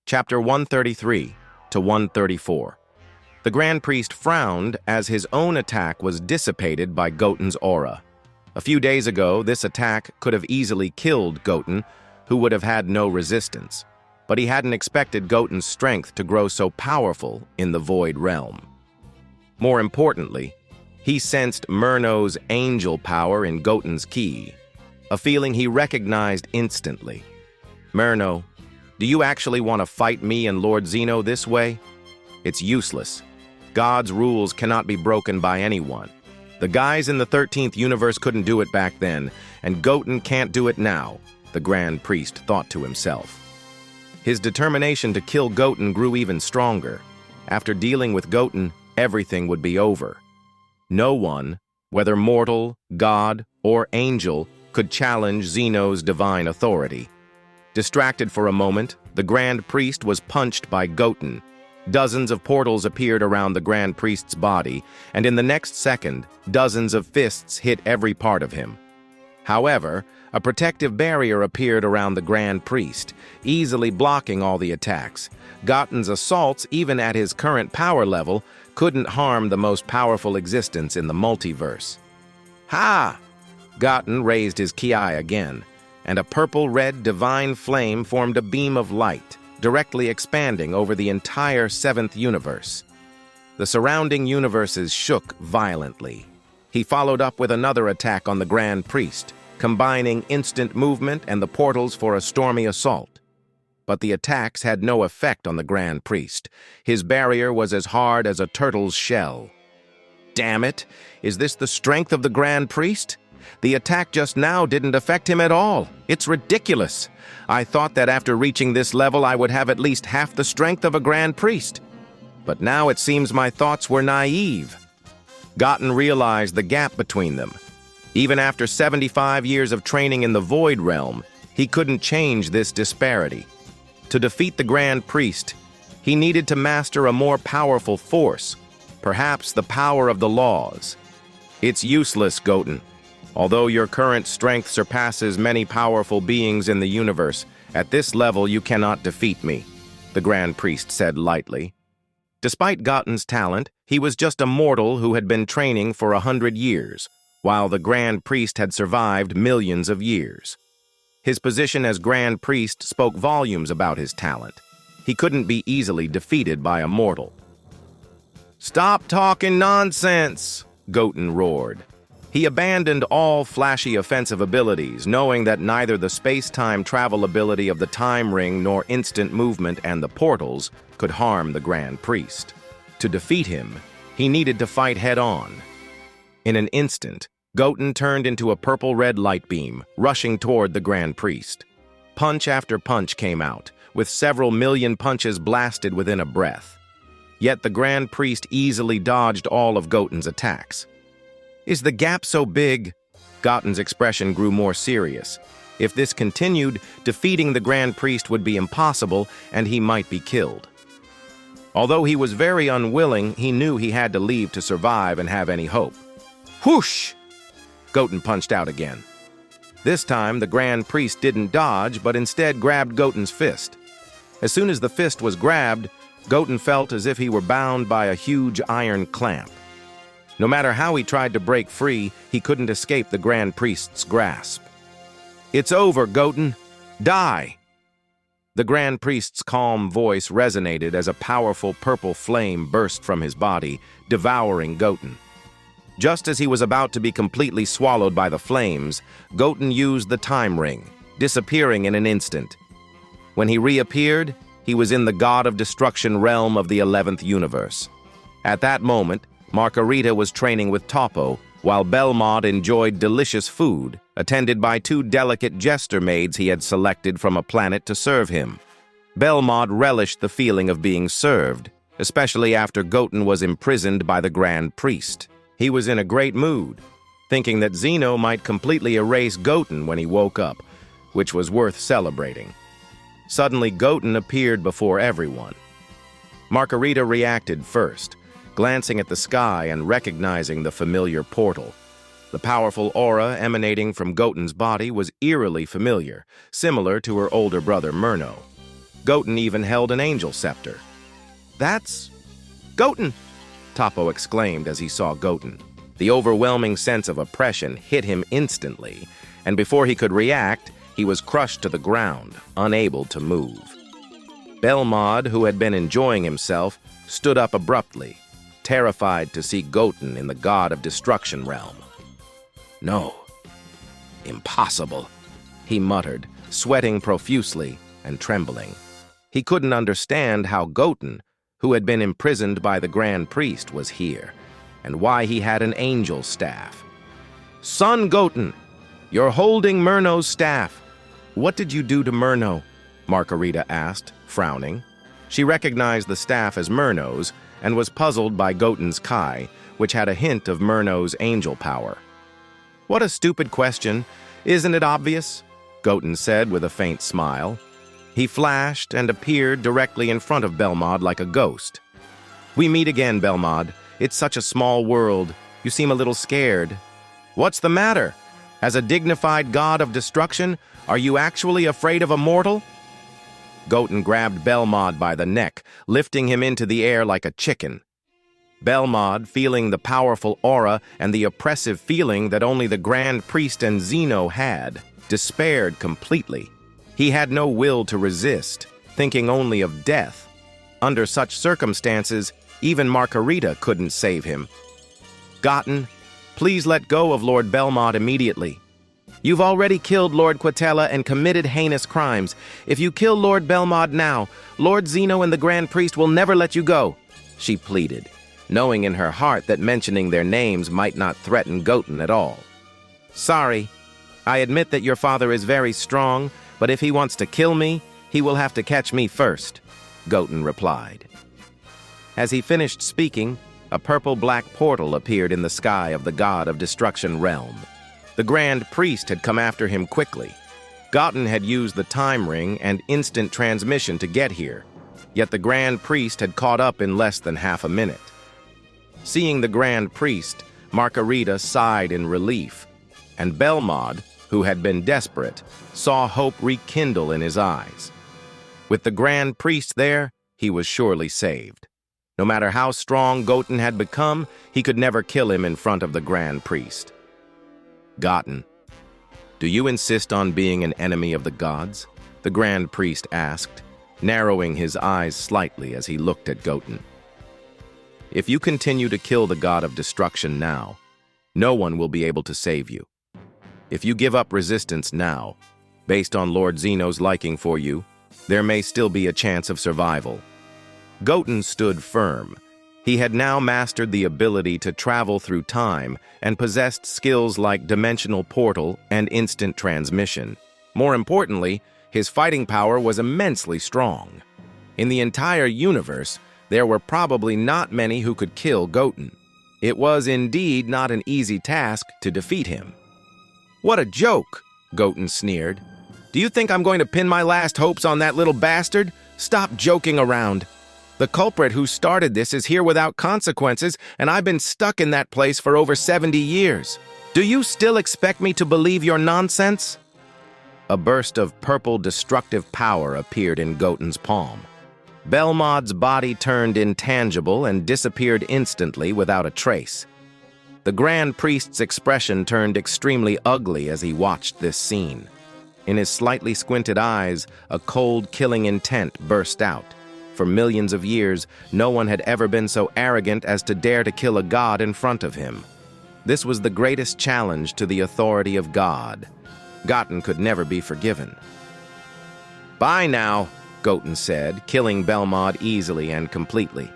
Chapter 133 to 134. The Grand Priest frowned as his own attack was dissipated by Goten's aura. A few days ago, this attack could have easily killed Goten, who would have had no resistance. But he hadn't expected Goten's strength to grow so powerful in the Void Realm. More importantly, he sensed Murno's angel power in Goten's ki, a feeling he recognized instantly. Murno, do you actually want to fight me and Lord Zeno this way? It's useless. God's rules cannot be broken by anyone. The guys in the 13th universe couldn't do it back then, and Goten can't do it now, the Grand Priest thought to himself. His determination to kill Goten grew even stronger. After dealing with Goten, everything would be over. No one, whether mortal, god, or angel, could challenge Zeno's divine authority. Distracted for a moment, the Grand Priest was punched by Goten. Dozens of portals appeared around the Grand Priest's body, and in the next second, dozens of fists hit every part of him. However, a protective barrier appeared around the Grand Priest, easily blocking all the attacks. Goten's assaults, even at his current power level, couldn't harm the most powerful existence in the multiverse. Ha! Goten raised his ki again, and a purple-red divine flame formed a beam of light, directly expanding over the entire 7th universe. The surrounding universes shook violently. He followed up with another attack on the Grand Priest, combining instant movement and the portals for a stormy assault. But the attacks had no effect on the Grand Priest. His barrier was as hard as a turtle's shell. Damn it! Is this the strength of the Grand Priest? The attack just now didn't affect him at all. It's ridiculous. I thought that after reaching this level I would have at least half the strength of a Grand Priest. But now it seems my thoughts were naive. Goten realized the gap between them. Even after 75 years of training in the Void Realm, he couldn't change this disparity. To defeat the Grand Priest, he needed to master a more powerful force, perhaps the power of the laws. It's useless, Goten. Although your current strength surpasses many powerful beings in the universe, at this level you cannot defeat me, the Grand Priest said lightly. Despite Goten's talent, he was just a mortal who had been training for 100 years, while the Grand Priest had survived millions of years. His position as Grand Priest spoke volumes about his talent. He couldn't be easily defeated by a mortal. "Stop talking nonsense!" Goten roared. He abandoned all flashy offensive abilities, knowing that neither the space-time travel ability of the Time Ring nor instant movement and the portals could harm the Grand Priest. To defeat him, he needed to fight head-on. In an instant, Goten turned into a purple-red light beam, rushing toward the Grand Priest. Punch after punch came out, with several million punches blasted within a breath. Yet the Grand Priest easily dodged all of Goten's attacks. Is the gap so big? Goten's expression grew more serious. If this continued, defeating the Grand Priest would be impossible, and he might be killed. Although he was very unwilling, he knew he had to leave to survive and have any hope. Whoosh! Goten punched out again. This time, the Grand Priest didn't dodge, but instead grabbed Goten's fist. As soon as the fist was grabbed, Goten felt as if he were bound by a huge iron clamp. No matter how he tried to break free, he couldn't escape the Grand Priest's grasp. "It's over, Goten. Die!" The Grand Priest's calm voice resonated as a powerful purple flame burst from his body, devouring Goten. Just as he was about to be completely swallowed by the flames, Goten used the Time Ring, disappearing in an instant. When he reappeared, he was in the God of Destruction realm of the 11th universe. At that moment, Margarita was training with Topo, while Belmont enjoyed delicious food, attended by 2 delicate jester maids he had selected from a planet to serve him. Belmont relished the feeling of being served, especially after Goten was imprisoned by the Grand Priest. He was in a great mood, thinking that Zeno might completely erase Goten when he woke up, which was worth celebrating. Suddenly, Goten appeared before everyone. Margarita reacted first, glancing at the sky and recognizing the familiar portal. The powerful aura emanating from Goten's body was eerily familiar, similar to her older brother Murno. Goten even held an angel scepter. "That's Goten!" Toppo exclaimed as he saw Goten. The overwhelming sense of oppression hit him instantly, and before he could react, he was crushed to the ground, unable to move. Belmod, who had been enjoying himself, stood up abruptly, terrified to see Goten in the god of destruction realm. "No. Impossible," he muttered, sweating profusely and trembling. He couldn't understand how Goten, who had been imprisoned by the Grand Priest, was here, and why he had an angel staff. "Son Goten, you're holding Murno's staff. What did you do to Murno?" Margarita asked, frowning. She recognized the staff as Murno's and was puzzled by Goten's Kai, which had a hint of Murno's angel power. "What a stupid question. Isn't it obvious?" Goten said with a faint smile. He flashed and appeared directly in front of Belmod like a ghost. "We meet again, Belmod. It's such a small world. You seem a little scared. What's the matter? As a dignified god of destruction, are you actually afraid of a mortal?" Goten grabbed Belmod by the neck, lifting him into the air like a chicken. Belmod, feeling the powerful aura and the oppressive feeling that only the Grand Priest and Zeno had, despaired completely. He had no will to resist, thinking only of death. Under such circumstances, even Margarita couldn't save him. "Goten, please let go of Lord Belmod immediately. You've already killed Lord Quatella and committed heinous crimes. If you kill Lord Belmod now, Lord Zeno and the Grand Priest will never let you go," she pleaded, knowing in her heart that mentioning their names might not threaten Goten at all. "Sorry. I admit that your father is very strong, but if he wants to kill me, he will have to catch me first," Goten replied. As he finished speaking, a purple-black portal appeared in the sky of the god of destruction realm. The Grand Priest had come after him quickly. Goten had used the time ring and instant transmission to get here, yet the Grand Priest had caught up in less than half a minute. Seeing the Grand Priest, Margarita sighed in relief, and Belmod, who had been desperate, saw hope rekindle in his eyes. With the Grand Priest there, he was surely saved. No matter how strong Goten had become, he could never kill him in front of the Grand Priest. "Goten, do you insist on being an enemy of the gods?" the Grand Priest asked, narrowing his eyes slightly as he looked at Goten. "If you continue to kill the god of destruction now, no one will be able to save you. If you give up resistance now, based on Lord Zeno's liking for you, there may still be a chance of survival." Goten stood firm. He had now mastered the ability to travel through time and possessed skills like dimensional portal and instant transmission. More importantly, his fighting power was immensely strong. In the entire universe, there were probably not many who could kill Goten. It was indeed not an easy task to defeat him. "What a joke," Goten sneered. "Do you think I'm going to pin my last hopes on that little bastard? Stop joking around. The culprit who started this is here without consequences, and I've been stuck in that place for over 70 years. Do you still expect me to believe your nonsense?" A burst of purple destructive power appeared in Goten's palm. Belmod's body turned intangible and disappeared instantly without a trace. The Grand Priest's expression turned extremely ugly as he watched this scene. In his slightly squinted eyes, a cold, killing intent burst out. For millions of years, no one had ever been so arrogant as to dare to kill a god in front of him. This was the greatest challenge to the authority of God. Goten could never be forgiven. "Bye now," Goten said, killing Belmod easily and completely.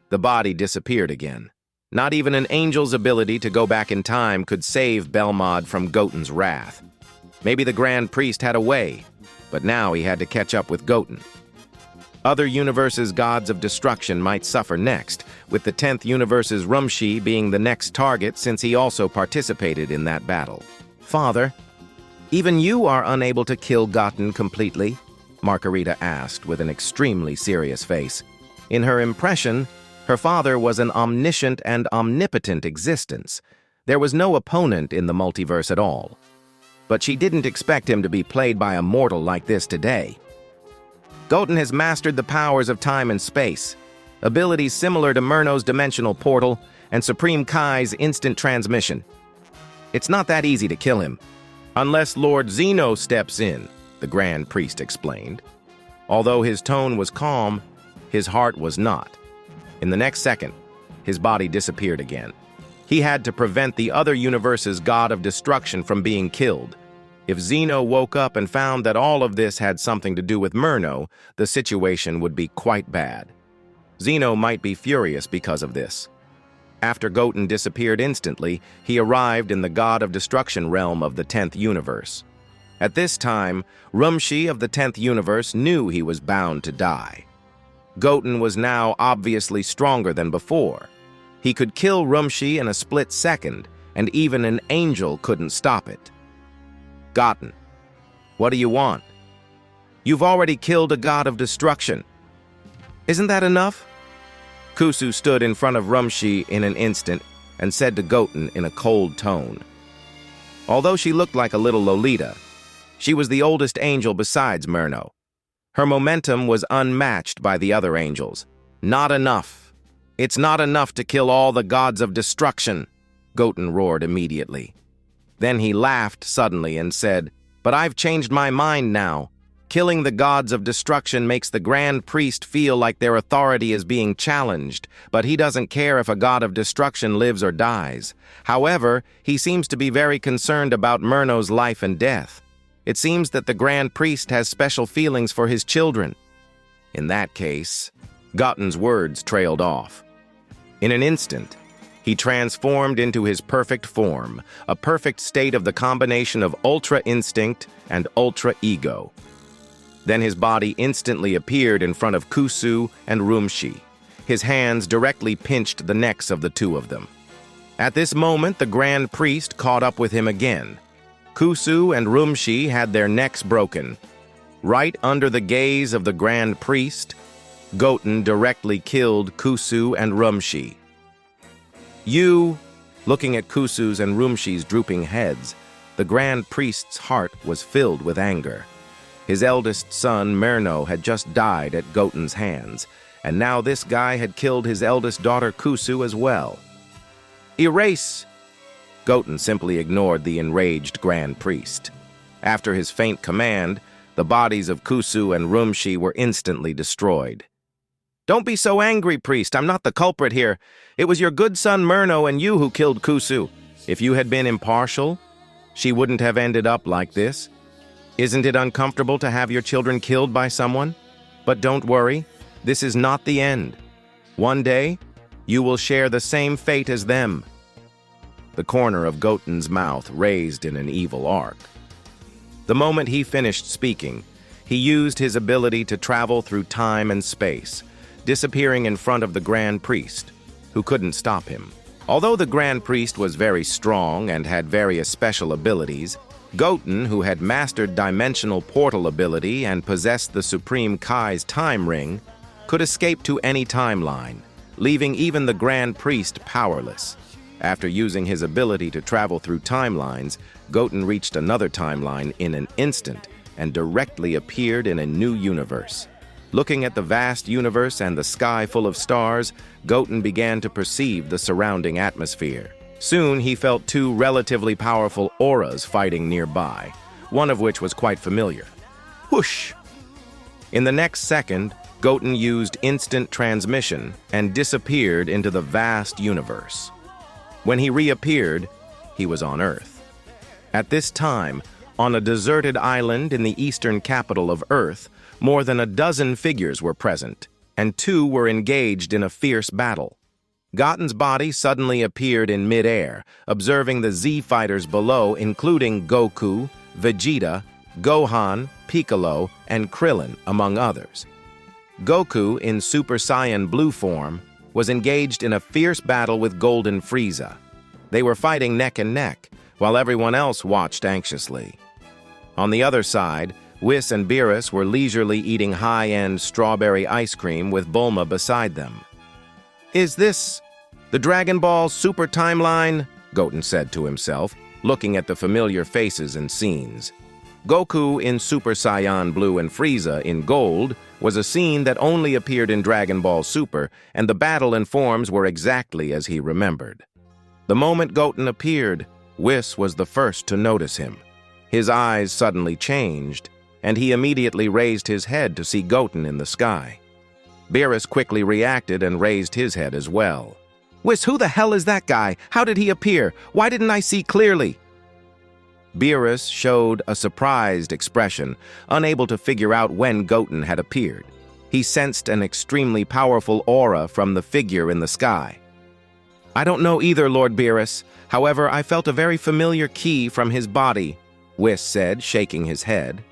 The body disappeared again. Not even an angel's ability to go back in time could save Belmod from Goten's wrath. Maybe the Grand Priest had a way, but now he had to catch up with Goten. Other universes' gods of destruction might suffer next, with the 10th universe's Rumshi being the next target since he also participated in that battle. "Father, even you are unable to kill Goten completely?" Margarita asked with an extremely serious face. In her impression, her father was an omniscient and omnipotent existence. There was no opponent in the multiverse at all. But she didn't expect him to be played by a mortal like this today. Goten has mastered the powers of time and space, abilities similar to Murno's dimensional portal and Supreme Kai's instant transmission. It's not that easy to kill him, unless Lord Zeno steps in, the Grand Priest explained. Although his tone was calm, his heart was not. In the next second, his body disappeared again. He had to prevent the other universe's god of destruction from being killed. If Zeno woke up and found that all of this had something to do with Murno, the situation would be quite bad. Zeno might be furious because of this. After Goten disappeared instantly, he arrived in the god of destruction realm of the 10th universe. At this time, Rumshi of the 10th universe knew he was bound to die. Goten was now obviously stronger than before. He could kill Rumshi in a split second, and even an angel couldn't stop it. Goten, what do you want? You've already killed a god of destruction. Isn't that enough? Kusu stood in front of Rumshi in an instant and said to Goten in a cold tone. Although she looked like a little Lolita, she was the oldest angel besides Murno. Her momentum was unmatched by the other angels. Not enough. It's not enough to kill all the gods of destruction, Goten roared immediately. Then he laughed suddenly and said, "But I've changed my mind now. Killing the gods of destruction makes the Grand Priest feel like their authority is being challenged, but he doesn't care if a god of destruction lives or dies. However, he seems to be very concerned about Murno's life and death. It seems that the Grand Priest has special feelings for his children." In that case, Goten's words trailed off. In an instant, he transformed into his perfect form, a perfect state of the combination of ultra instinct and ultra ego. Then his body instantly appeared in front of Kusu and Rumshi. His hands directly pinched the necks of the two of them. At this moment, the Grand Priest caught up with him again. Kusu and Rumshi had their necks broken. Right under the gaze of the Grand Priest, Goten directly killed Kusu and Rumshi. Looking at Kusu's and Rumshi's drooping heads, the Grand Priest's heart was filled with anger. His eldest son, Murno, had just died at Goten's hands, and now this guy had killed his eldest daughter, Kusu, as well. "Erase!" Goten simply ignored the enraged Grand Priest. After his faint command, the bodies of Kusu and Rumshi were instantly destroyed. "Don't be so angry, priest. I'm not the culprit here. It was your good son Murno and you who killed Kusu. If you had been impartial, she wouldn't have ended up like this. Isn't it uncomfortable to have your children killed by someone? But don't worry, this is not the end. One day, you will share the same fate as them." The corner of Goten's mouth raised in an evil arc. The moment he finished speaking, he used his ability to travel through time and space, disappearing in front of the Grand Priest, who couldn't stop him. Although the Grand Priest was very strong and had various special abilities, Goten, who had mastered dimensional portal ability and possessed the Supreme Kai's time ring, could escape to any timeline, leaving even the Grand Priest powerless. After using his ability to travel through timelines, Goten reached another timeline in an instant and directly appeared in a new universe. Looking at the vast universe and the sky full of stars, Goten began to perceive the surrounding atmosphere. Soon he felt two relatively powerful auras fighting nearby, one of which was quite familiar. Whoosh! In the next second, Goten used instant transmission and disappeared into the vast universe. When he reappeared, he was on Earth. At this time, on a deserted island in the eastern capital of Earth, more than a dozen figures were present, and two were engaged in a fierce battle. Goten's body suddenly appeared in mid-air, observing the Z-fighters below, including Goku, Vegeta, Gohan, Piccolo, and Krillin, among others. Goku, in Super Saiyan Blue form, was engaged in a fierce battle with Golden Frieza. They were fighting neck and neck, while everyone else watched anxiously. On the other side, Whis and Beerus were leisurely eating high-end strawberry ice cream with Bulma beside them. "Is this the Dragon Ball Super Timeline?" Goten said to himself, looking at the familiar faces and scenes. Goku in Super Saiyan Blue and Frieza in Gold was a scene that only appeared in Dragon Ball Super, and the battle and forms were exactly as he remembered. The moment Goten appeared, Whis was the first to notice him. His eyes suddenly changed, and he immediately raised his head to see Goten in the sky. Beerus quickly reacted and raised his head as well. "Whis, who the hell is that guy? How did he appear? Why didn't I see clearly?" Beerus showed a surprised expression, unable to figure out when Goten had appeared. He sensed an extremely powerful aura from the figure in the sky. "I don't know either, Lord Beerus. However, I felt a very familiar ki from his body," Whis said, shaking his head.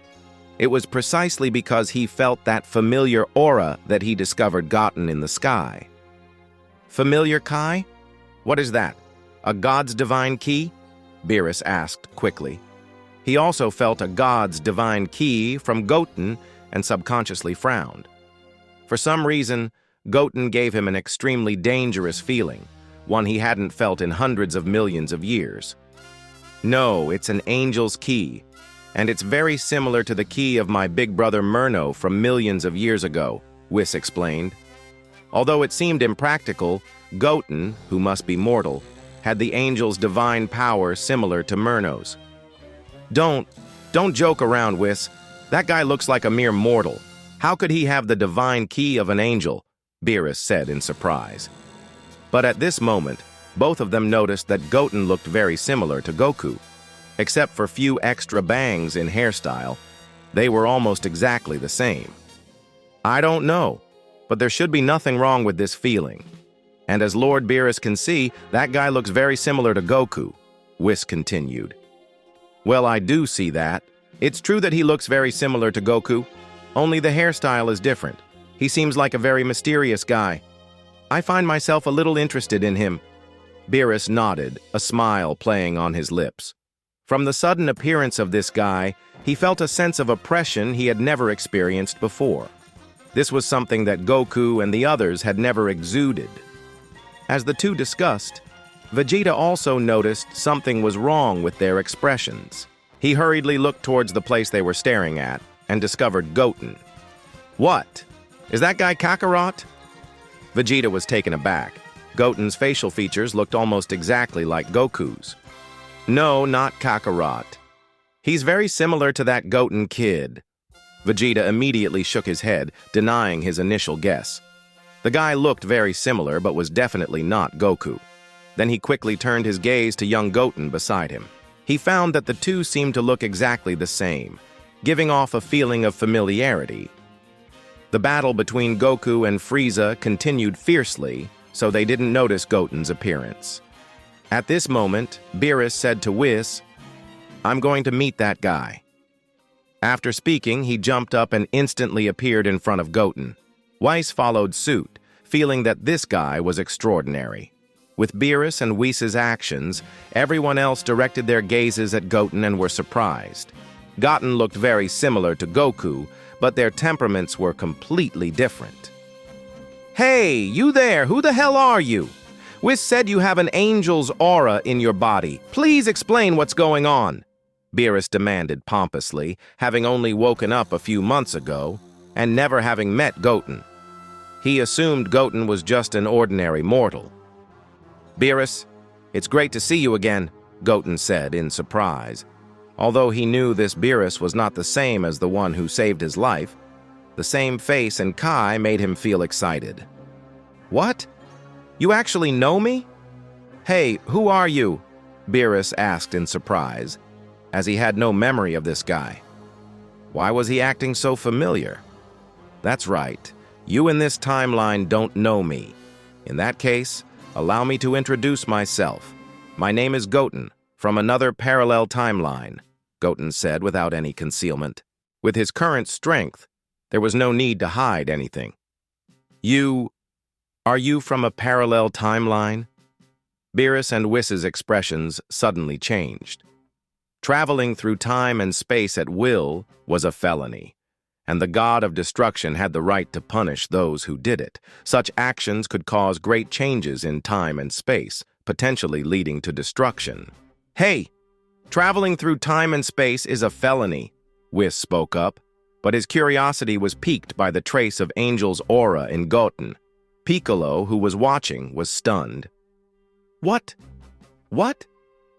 It was precisely because he felt that familiar aura that he discovered Goten in the sky. "Familiar ki? What is that? A god's divine ki?" Beerus asked quickly. He also felt a god's divine ki from Goten and subconsciously frowned. For some reason, Goten gave him an extremely dangerous feeling, one he hadn't felt in hundreds of millions of years. "No, it's an angel's ki, and it's very similar to the ki of my big brother Murno from millions of years ago," Whis explained. Although it seemed impractical, Goten, who must be mortal, had the angel's divine power similar to Murno's. Don't joke around, Whis. That guy looks like a mere mortal. How could he have the divine ki of an angel?" Beerus said in surprise. But at this moment, both of them noticed that Goten looked very similar to Goku. Except for few extra bangs in hairstyle, they were almost exactly the same. "I don't know, but there should be nothing wrong with this feeling. And as Lord Beerus can see, that guy looks very similar to Goku," Whis continued. "Well, I do see that. It's true that he looks very similar to Goku, only the hairstyle is different. He seems like a very mysterious guy. I find myself a little interested in him." Beerus nodded, a smile playing on his lips. From the sudden appearance of this guy, he felt a sense of oppression he had never experienced before. This was something that Goku and the others had never exuded. As the two discussed, Vegeta also noticed something was wrong with their expressions. He hurriedly looked towards the place they were staring at and discovered Goten. "What? Is that guy Kakarot?" Vegeta was taken aback. Goten's facial features looked almost exactly like Goku's. "No, not Kakarot. He's very similar to that Goten kid." Vegeta immediately shook his head, denying his initial guess. The guy looked very similar, but was definitely not Goku. Then he quickly turned his gaze to young Goten beside him. He found that the two seemed to look exactly the same, giving off a feeling of familiarity. The battle between Goku and Frieza continued fiercely, so they didn't notice Goten's appearance. At this moment, Beerus said to Whis, "I'm going to meet that guy." After speaking, he jumped up and instantly appeared in front of Goten. Whis followed suit, feeling that this guy was extraordinary. With Beerus and Whis's actions, everyone else directed their gazes at Goten and were surprised. Goten looked very similar to Goku, but their temperaments were completely different. "Hey, you there, who the hell are you? Whis said you have an angel's aura in your body. Please explain what's going on," Beerus demanded pompously, having only woken up a few months ago and never having met Goten. He assumed Goten was just an ordinary mortal. "Beerus, it's great to see you again," Goten said in surprise. Although he knew this Beerus was not the same as the one who saved his life, the same face and Kai made him feel excited. "What? You actually know me?" "Hey, who are you?" Beerus asked in surprise, as he had no memory of this guy. Why was he acting so familiar? "That's right. You in this timeline don't know me. In that case, allow me to introduce myself. My name is Goten, from another parallel timeline," Goten said without any concealment. With his current strength, there was no need to hide anything. Are you from a parallel timeline?" Beerus and Whis's expressions suddenly changed. Traveling through time and space at will was a felony, and the god of destruction had the right to punish those who did it. Such actions could cause great changes in time and space, potentially leading to destruction. "Hey, traveling through time and space is a felony," Whis spoke up, but his curiosity was piqued by the trace of Angel's aura in Goten. Piccolo, who was watching, was stunned. What? What?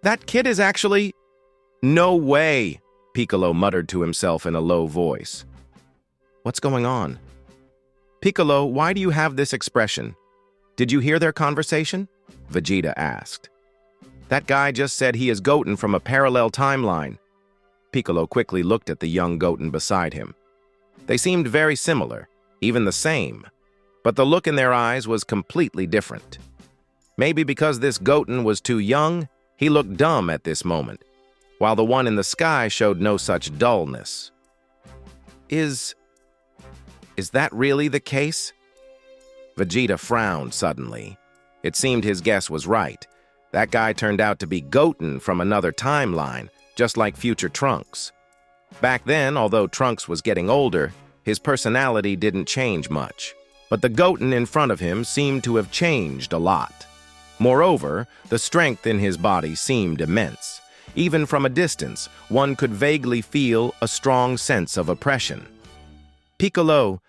That kid is actually… No way, Piccolo muttered to himself in a low voice. What's going on? Piccolo, why do you have this expression? Did you hear their conversation? Vegeta asked. That guy just said he is Goten from a parallel timeline. Piccolo quickly looked at the young Goten beside him. They seemed very similar, even the same, but the look in their eyes was completely different. Maybe because this Goten was too young, he looked dumb at this moment, while the one in the sky showed no such dullness. Is that really the case? Vegeta frowned suddenly. It seemed his guess was right. That guy turned out to be Goten from another timeline, just like future Trunks. Back then, although Trunks was getting older, his personality didn't change much. But the Goten in front of him seemed to have changed a lot. Moreover, the strength in his body seemed immense. Even from a distance, one could vaguely feel a strong sense of oppression. Piccolo,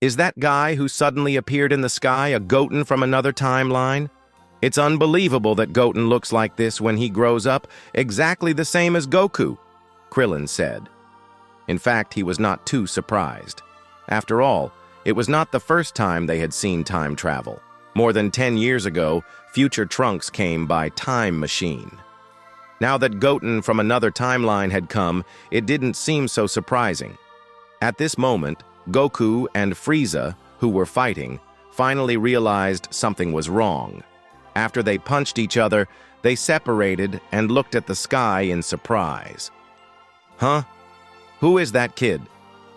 is that guy who suddenly appeared in the sky a Goten from another timeline? It's unbelievable that Goten looks like this when he grows up, exactly the same as Goku, Krillin said. In fact, he was not too surprised. After all, it was not the first time they had seen time travel. More than 10 years ago, future Trunks came by time machine. Now that Goten from another timeline had come, it didn't seem so surprising. At this moment, Goku and Frieza, who were fighting, finally realized something was wrong. After they punched each other, they separated and looked at the sky in surprise. Huh? Who is that kid?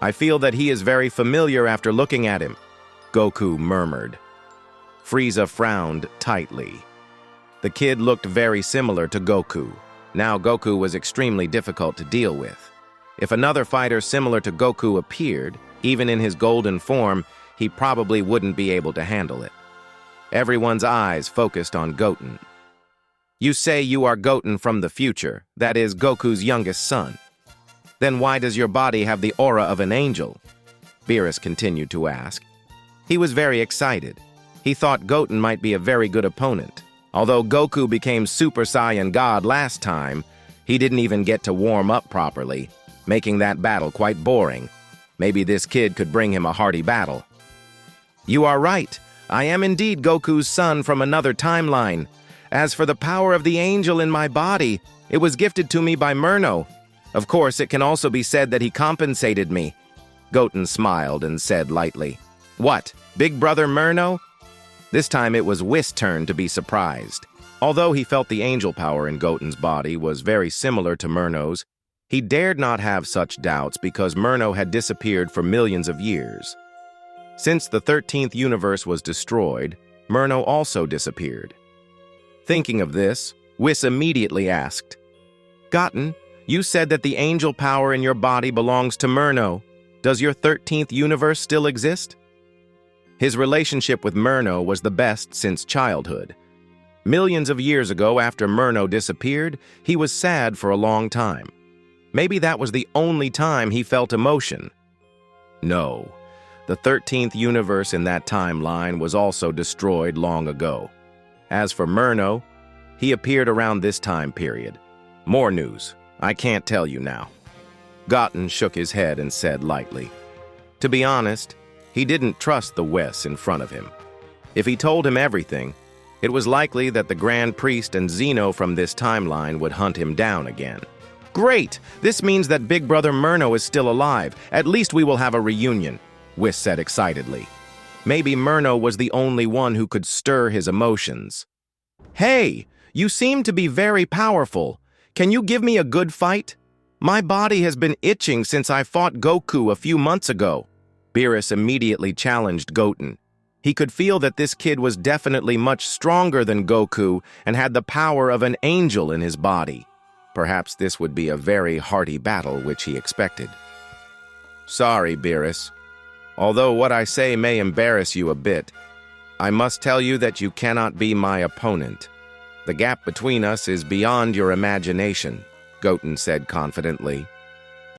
I feel that he is very familiar after looking at him, Goku murmured. Frieza frowned tightly. The kid looked very similar to Goku. Now Goku was extremely difficult to deal with. If another fighter similar to Goku appeared, even in his golden form, he probably wouldn't be able to handle it. Everyone's eyes focused on Goten. You say you are Goten from the future, that is Goku's youngest son. Then why does your body have the aura of an angel? Beerus continued to ask. He was very excited. He thought Goten might be a very good opponent. Although Goku became Super Saiyan God last time, he didn't even get to warm up properly, making that battle quite boring. Maybe this kid could bring him a hearty battle. You are right. I am indeed Goku's son from another timeline. As for the power of the angel in my body, it was gifted to me by Murno. Of course, it can also be said that he compensated me. Goten smiled and said lightly, What, Big Brother Murno? This time it was Whis' turn to be surprised. Although he felt the angel power in Goten's body was very similar to Murno's, he dared not have such doubts because Murno had disappeared for millions of years. Since the 13th universe was destroyed, Murno also disappeared. Thinking of this, Whis immediately asked, Goten, you said that the angel power in your body belongs to Murno. Does your 13th universe still exist? His relationship with Murno was the best since childhood. Millions of years ago, after Murno disappeared, he was sad for a long time. Maybe that was the only time he felt emotion. No, the 13th universe in that timeline was also destroyed long ago. As for Murno, he appeared around this time period. More news. I can't tell you now. Goten shook his head and said lightly. To be honest, he didn't trust the Whis in front of him. If he told him everything, it was likely that the Grand Priest and Zeno from this timeline would hunt him down again. Great! This means that Big Brother Murno is still alive. At least we will have a reunion, Whis said excitedly. Maybe Murno was the only one who could stir his emotions. Hey, you seem to be very powerful. Can you give me a good fight? My body has been itching since I fought Goku a few months ago. Beerus immediately challenged Goten. He could feel that this kid was definitely much stronger than Goku and had the power of an angel in his body. Perhaps this would be a very hearty battle which he expected. Sorry, Beerus. Although what I say may embarrass you a bit, I must tell you that you cannot be my opponent. The gap between us is beyond your imagination, Goten said confidently.